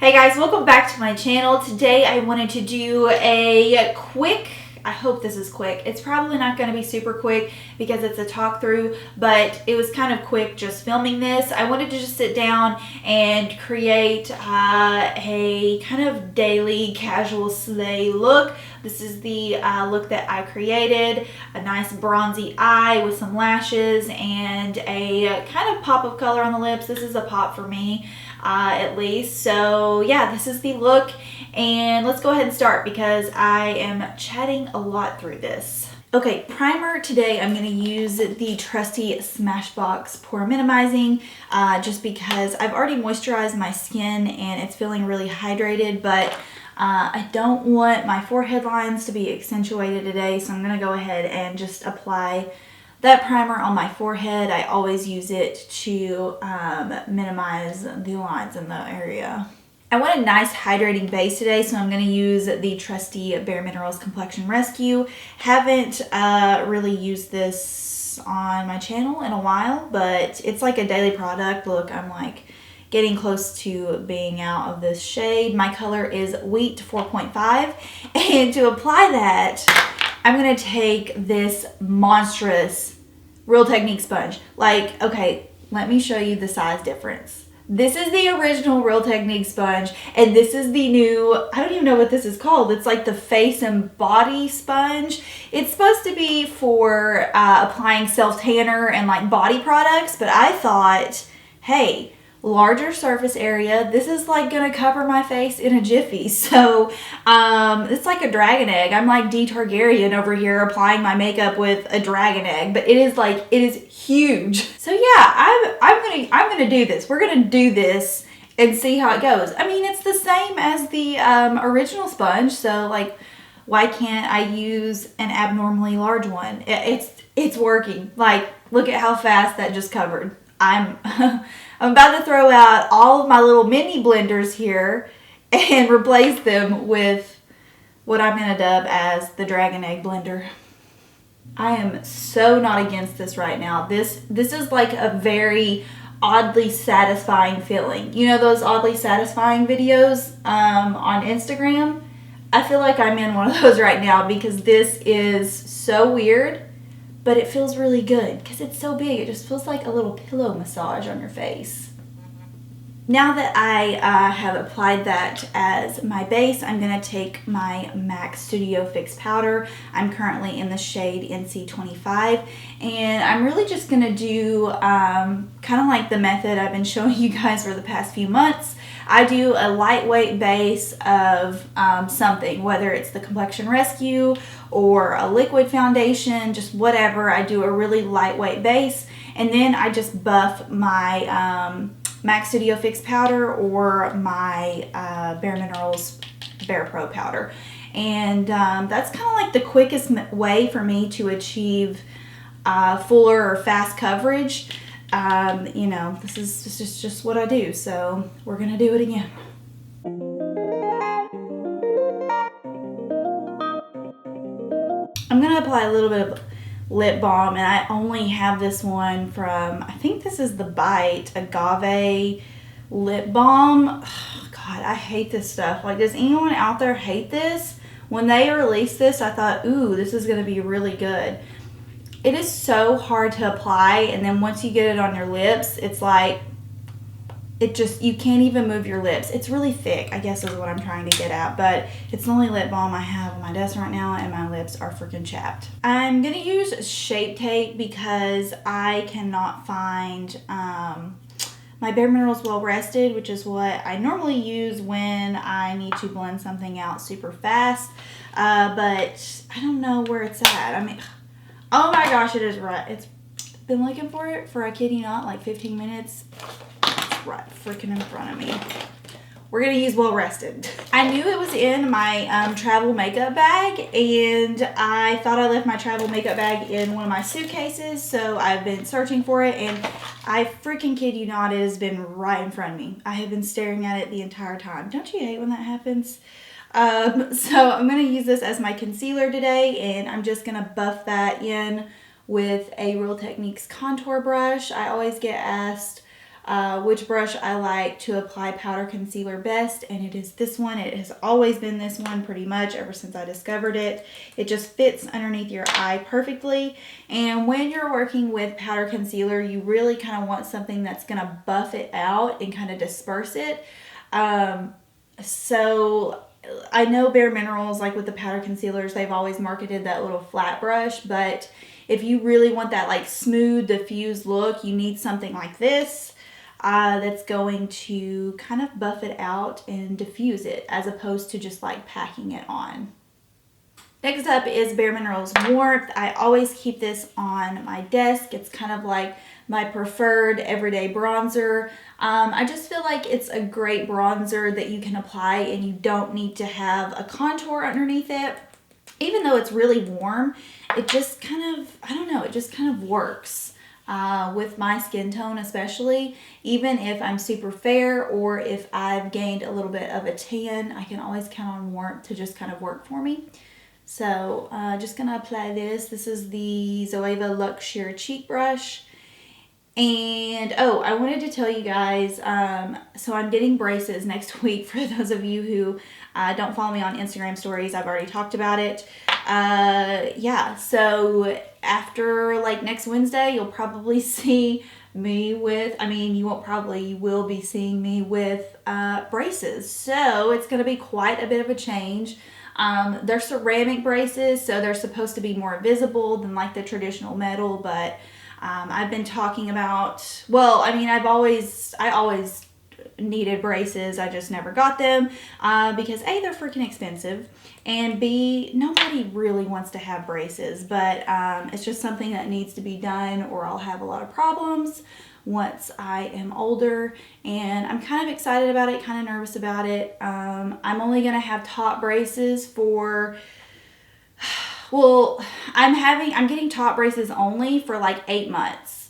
Hey guys, welcome back to my channel. Today I wanted to do a quick, I hope this is quick. It's probably not going to be super quick because it's a talk through, but it was kind of quick just filming this. I wanted to just sit down and create a kind of daily casual slay look. This is the look that I created. A nice bronzy eye with some lashes and a kind of pop of color on the lips. This is a pop for me. At least. So yeah, this is the look, and let's go ahead and start because I am chatting a lot through this. Okay, primer today I'm going to use the trusty Smashbox Pore Minimizing just because I've already moisturized my skin and it's feeling really hydrated, but I don't want my forehead lines to be accentuated today, so I'm going to go ahead and just apply that primer on my forehead. I always use it to minimize the lines in the area. I want a nice hydrating base today, so I'm going to use the trusty bareMinerals Complexion Rescue. Haven't really used this on my channel in a while, but it's like a daily product. Look, I'm like getting close to being out of this shade. My color is Wheat 4.5, and to apply that, I'm going to take this monstrous Real Technique sponge. Like, okay, let me show you the size difference. This is the original Real Technique sponge, and this is the new, I don't even know what this is called. It's like the face and body sponge. It's supposed to be for applying self-tanner and like body products, but I thought, hey, larger surface area. This is like gonna cover my face in a jiffy. So it's like a dragon egg. I'm like D Targaryen over here applying my makeup with a dragon egg, but it is huge. So yeah, I'm gonna do this. We're gonna do this and see how it goes. I mean, it's the same as the original sponge, so like, why can't I use an abnormally large one? It's working. Like, look at how fast that just covered. I'm about to throw out all of my little mini blenders here and replace them with what I'm going to dub as the Dragon Egg Blender. I am so not against this right now. This is like a very oddly satisfying feeling. You know those oddly satisfying videos on Instagram? I feel like I'm in one of those right now because this is so weird. But it feels really good because it's so big. It just feels like a little pillow massage on your face. Now that I have applied that as my base, I'm going to take my MAC Studio Fix powder. I'm currently in the shade NC25, and I'm really just going to do kind of like the method I've been showing you guys for the past few months. I do a lightweight base of something, whether it's the Complexion Rescue or a liquid foundation, just whatever. I do a really lightweight base, and then I just buff my MAC Studio Fix powder or my bareMinerals Bare Pro powder. And that's kind of like the quickest way for me to achieve fuller or fast coverage. You know, this is just what I do, so we're gonna do it again. I'm gonna apply a little bit of lip balm, and I only have this one from, I think this is the Bite Agave lip balm. Oh, God, I hate this stuff. Like, does anyone out there hate this? When they released this, I thought, ooh, this is gonna be really good. It is so hard to apply, and then once you get it on your lips, it's like, you can't even move your lips. It's really thick, I guess is what I'm trying to get at, but it's the only lip balm I have on my desk right now, and my lips are freaking chapped. I'm gonna use Shape Tape because I cannot find my bareMinerals Well Rested, which is what I normally use when I need to blend something out super fast, but I don't know where it's at. I mean, oh my gosh, it is right. It's been looking for it for, I kid you not, like 15 minutes. It's right freaking in front of me. We're going to use Well Rested. I knew it was in my travel makeup bag, and I thought I left my travel makeup bag in one of my suitcases, so I've been searching for it, and I freaking kid you not, it has been right in front of me. I have been staring at it the entire time. Don't you hate when that happens? So I'm going to use this as my concealer today, and I'm just going to buff that in with a Real Techniques contour brush. I always get asked which brush I like to apply powder concealer best, and it is this one. It has always been this one pretty much ever since I discovered it. It just fits underneath your eye perfectly, and when you're working with powder concealer, you really kind of want something that's going to buff it out and kind of disperse it. So I know bareMinerals, like with the powder concealers, they've always marketed that little flat brush, but if you really want that like smooth, diffused look, you need something like this that's going to kind of buff it out and diffuse it, as opposed to just like packing it on. Next up is bareMinerals Warmth. I always keep this on my desk. It's kind of like my preferred everyday bronzer. I just feel like it's a great bronzer that you can apply and you don't need to have a contour underneath it. Even though it's really warm, it just kind of, I don't know, it just kind of works with my skin tone especially. Even if I'm super fair or if I've gained a little bit of a tan, I can always count on Warmth to just kind of work for me. So just gonna apply this. This is the Zoeva Luxe Sheer Cheek Brush. And oh, I wanted to tell you guys, so I'm getting braces next week. For those of you who don't follow me on Instagram stories, I've already talked about it. Yeah, so after like next Wednesday, you'll probably see me with, you will be seeing me with braces. So it's going to be quite a bit of a change. They're ceramic braces, so they're supposed to be more visible than like the traditional metal, but I've been talking about, I always needed braces. I just never got them because A, they're freaking expensive, and B, nobody really wants to have braces, but it's just something that needs to be done or I'll have a lot of problems once I am older, and I'm kind of excited about it, kind of nervous about it. I'm only going to have top braces for... Well, I'm getting top braces only for like 8 months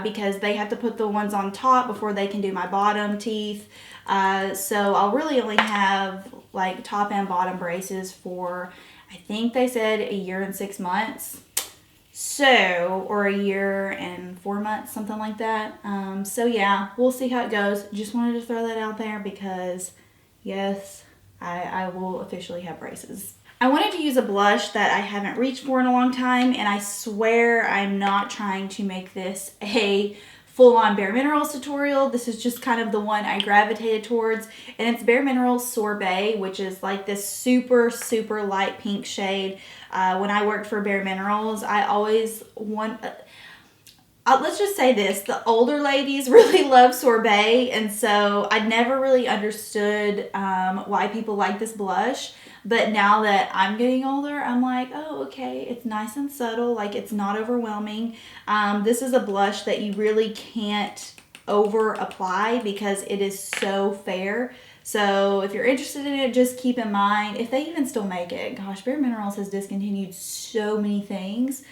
because they have to put the ones on top before they can do my bottom teeth. So I'll really only have like top and bottom braces for, I think they said a year and 6 months. So, or a year and 4 months, something like that. So yeah, we'll see how it goes. Just wanted to throw that out there because yes, I will officially have braces. I wanted to use a blush that I haven't reached for in a long time, and I swear I'm not trying to make this a full-on bareMinerals tutorial. This is just kind of the one I gravitated towards, and it's bareMinerals Sorbet, which is like this super, super light pink shade. When I worked for bareMinerals, I always let's just say this, the older ladies really love Sorbet, and so I never really understood why people like this blush. But now that I'm getting older, I'm like, oh, okay, it's nice and subtle, like it's not overwhelming. This is a blush that you really can't over apply because it is so fair. So if you're interested in it, just keep in mind, if they even still make it, gosh, bareMinerals has discontinued so many things,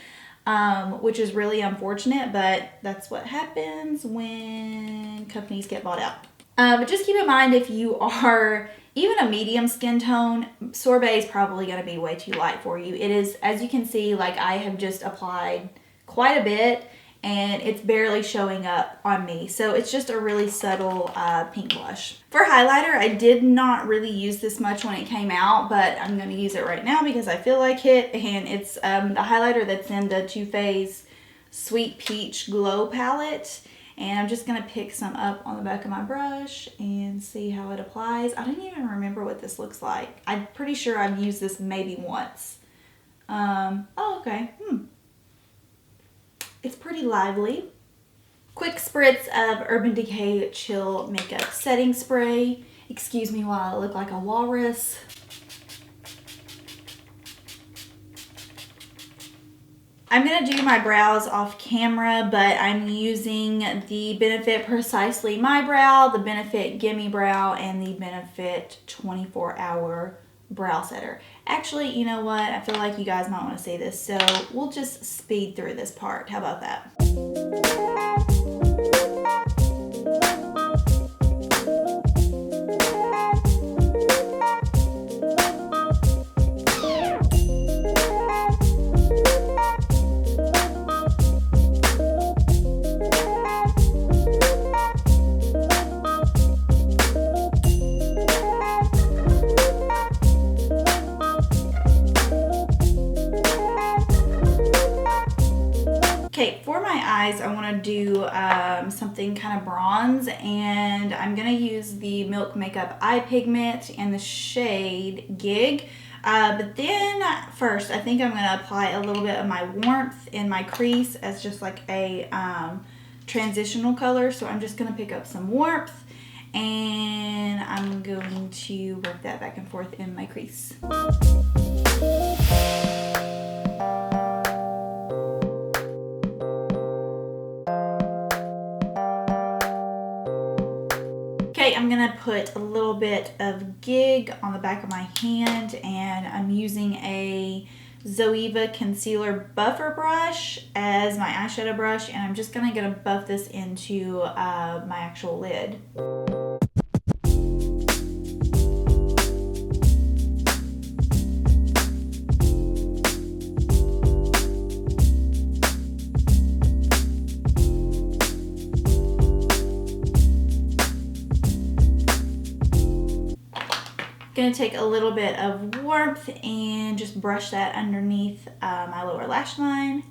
which is really unfortunate, but that's what happens when companies get bought out. But just keep in mind, if you are even a medium skin tone, Sorbet is probably going to be way too light for you. It is, as you can see, like I have just applied quite a bit and it's barely showing up on me. So it's just a really subtle pink blush. For highlighter, I did not really use this much when it came out, but I'm going to use it right now because I feel like it. And it's the highlighter that's in the Too Faced Sweet Peach Glow palette. And I'm just going to pick some up on the back of my brush and see how it applies. I don't even remember what this looks like. I'm pretty sure I've used this maybe once. Oh, okay. It's pretty lively. Quick spritz of Urban Decay Chill Makeup Setting Spray. Excuse me while I look like a walrus. I'm going to do my brows off camera, but I'm using the Benefit Precisely My Brow, the Benefit Gimme Brow, and the Benefit 24-Hour Brow Setter. Actually, you know what? I feel like you guys might want to see this, so we'll just speed through this part. How about that? eyes, I want to do something kind of bronze, and I'm going to use the Milk Makeup Eye Pigment in the shade Gig. But then first, I think I'm going to apply a little bit of my warmth in my crease as just like a transitional color. So I'm just going to pick up some warmth, and I'm going to work that back and forth in my crease. Okay, I'm gonna put a little bit of Gig on the back of my hand, and I'm using a Zoeva concealer buffer brush as my eyeshadow brush, and I'm just gonna buff this into my actual lid. Going to take a little bit of warmth and just brush that underneath my lower lash line.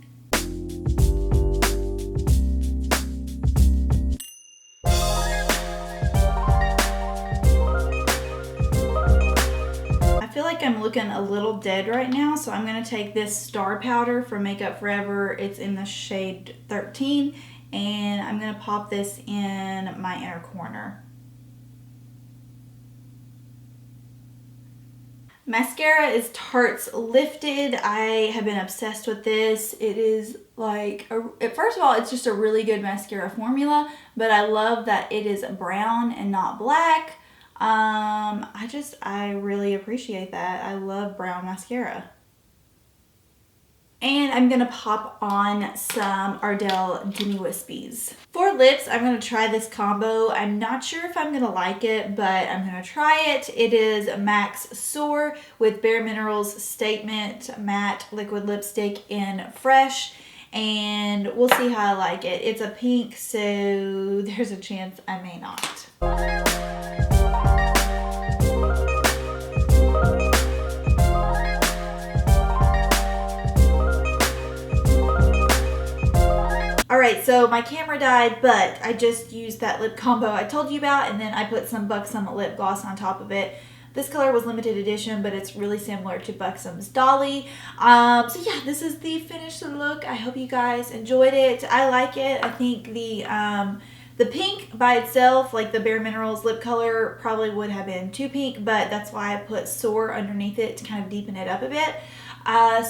I feel like I'm looking a little dead right now, so I'm going to take this Star Powder from Makeup Forever. It's in the shade 13, and I'm going to pop this in my inner corner. Mascara is Tarte's Lifted. I have been obsessed with this. It is like, first of all, it's just a really good mascara formula, but I love that it is brown and not black. I really appreciate that. I love brown mascara. And I'm going to pop on some Ardell Demi Wispies. For lips, I'm going to try this combo. I'm not sure if I'm going to like it, but I'm going to try it. It is MAC's Soar with bareMinerals Statement Matte Liquid Lipstick in Fresh. And we'll see how I like it. It's a pink, so there's a chance I may not. Alright, so my camera died, but I just used that lip combo I told you about, and then I put some Buxom lip gloss on top of it. This color was limited edition, but it's really similar to Buxom's Dolly. So yeah, this is the finished look. I hope you guys enjoyed it. I like it. I think the pink by itself, like the bareMinerals lip color, probably would have been too pink, but that's why I put Soar underneath it to kind of deepen it up a bit.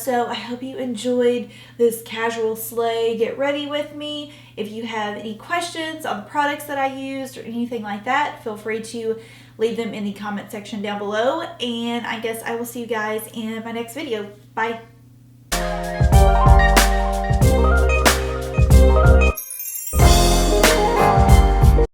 So I hope you enjoyed this casual slay get ready with me. If you have any questions on the products that I used or anything like that, feel free to leave them in the comment section down below. And I guess I will see you guys in my next video. Bye.